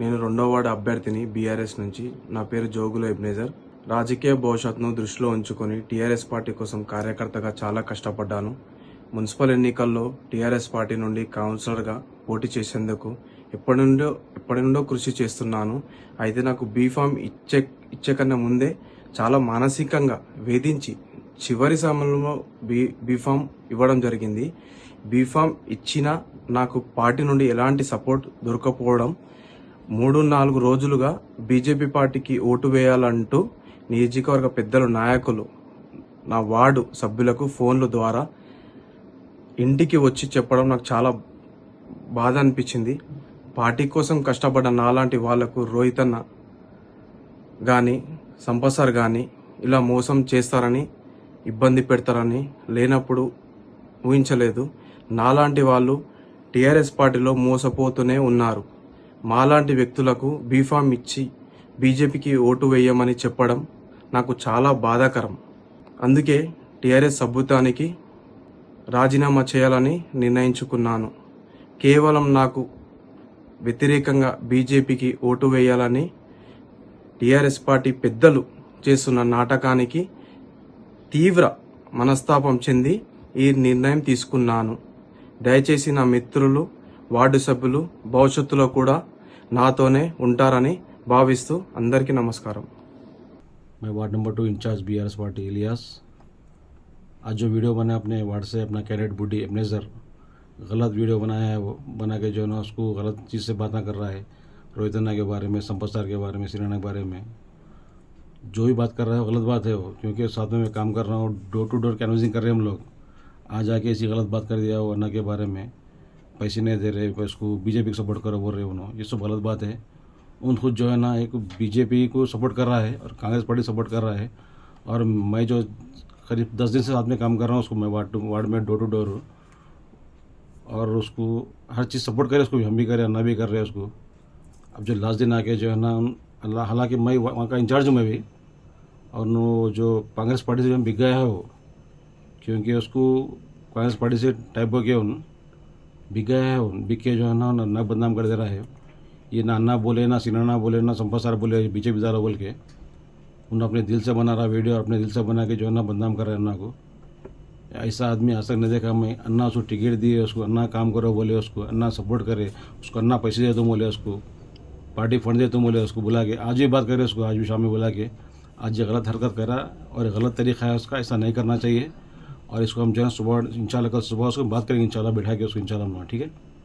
నేను రెండో వార్డు అభ్యర్థిని బీఆర్ఎస్ నుంచి. నా పేరు జోగుల ఎబ్నేజర్. రాజకీయ భవిష్యత్తును దృష్టిలో ఉంచుకొని టీఆర్ఎస్ పార్టీ కోసం కార్యకర్తగా చాలా కష్టపడ్డాను. మున్సిపల్ ఎన్నికల్లో టీఆర్ఎస్ పార్టీ నుండి కౌన్సిలర్గా పోటీ చేసేందుకు ఎప్పటి నుండో కృషి చేస్తున్నాను. అయితే నాకు బీఫామ్ ఇచ్చే కన్నా ముందే చాలా మానసికంగా వేధించి చివరి సమయంలో బీఫామ్ ఇవ్వడం జరిగింది. బీఫామ్ ఇచ్చినా నాకు పార్టీ నుండి ఎలాంటి సపోర్ట్ దొరకపోవడం, 3-4 రోజులుగా బీజేపీ పార్టీకి ఓటు వేయాలంటూ నియోజకవర్గ పెద్దలు, నాయకులు, నా వార్డు సభ్యులకు ఫోన్ల ద్వారా ఇంటికి వచ్చి చెప్పడం నాకు చాలా బాధ అనిపించింది. పార్టీ కోసం కష్టపడ్డ నాలాంటి వాళ్లకు రోహితన్న కానీ, సంపసార్ కానీ ఇలా మోసం చేస్తారని, ఇబ్బంది పెడతారని లేనప్పుడు ఊహించలేదు. నాలాంటి వాళ్ళు టీఆర్ఎస్ పార్టీలో మోసపోతూనే ఉన్నారు. మాలాంటి వ్యక్తులకు బీఫామ్ ఇచ్చి బీజేపీకి ఓటు వేయమని చెప్పడం నాకు చాలా బాధాకరం. అందుకే టీఆర్ఎస్ సభ్యత్వానికి రాజీనామా చేయాలని నిర్ణయించుకున్నాను. కేవలం నాకు వ్యతిరేకంగా బీజేపీకి ఓటు వేయాలని టీఆర్ఎస్ పార్టీ పెద్దలు చేస్తున్న నాటకానికి తీవ్ర మనస్తాపం చెంది ఈ నిర్ణయం తీసుకున్నాను. దయచేసి నా మిత్రులు, వార్డు సభ్యులు భవిష్యత్తులో కూడా నాతోనే ఉంటారని భావిస్తూ అందరికీ నమస్కారం. मैं ward number 2 incharge BRS party Ilyas. आज जो वीडियो बना अपने वार्ड से अपना कैडेट बुड्ढी एबनेजर गलत वीडियो बनाया है, वो बना के जो है ना उसको गलत चीज़ से बातें कर रहा है, रोहितन्ना के बारे में, संपत के बारे में, सिराना के बारे में जो भी बात कर रहा है वो गलत बात है वो, क्योंकि साथ में मैं काम कर रहा हूँ, डोर टू डोर कैनवसिंग कर रहे हैं हम लोग। आज आके ऐसी गलत बात कर दिया वो अन्ना के बारे में, पैसे नहीं दे रहे, उसको बीजेपी को सपोर्ट करो बोल रहे उन्होंने, ये सब गलत बात है। उन खुद जो है ना एक बीजेपी को सपोर्ट कर रहा है और कांग्रेस पार्टी सपोर्ट कर रहा है। और मैं जो करीब 10 दिन से साथ में काम कर रहा हूँ उसको, मैं वार्ड में डोर टू डोर, और उसको हर चीज़ सपोर्ट करे, उसको हम भी करें, अन्ना भी कर रहे हैं उसको। अब जो लास्ट दिन आके जो है ना, अल्लाह, हालांकि मैं वहाँ का इंचार्ज हूँ मैं भी, और वो जो कांग्रेस पार्टी से बिक गया है वो, क्योंकि उसको कांग्रेस पार्टी से टाइप हो गया बिक गया है, बिक के जो है ना बदनाम कर दे रहा है। ये ना अन्ना बोले, ना सिनाना बोले, ना संपसार बोले, बीजेपी दारा बोल के उन्हें अपने दिल से बना रहा वीडियो, और अपने दिल से बना के जो है ना बदनाम कर रहे हैं अन्ना को। ऐसा आदमी आज तक नहीं देखा मैं। अन्ना उसको टिकट दिए, उसको अन्ना काम करो बोले, उसको अन्ना सपोर्ट करे, उसको अन्ना पैसे दे तो बोले, उसको पार्टी फंड दे तो बोले, उसको बुला के आज भी बात करे, उसको आज भी शाम में बुला के आज ये गलत हरकत करा और गलत तरीका है उसका, ऐसा नहीं करना चाहिए। और इसको हम जो है सुबह इंशाल्लाह कल सुबह उसको बात करेंगे, इंशाल्लाह बैठा के उसको इंशाल्लाह, ठीक है।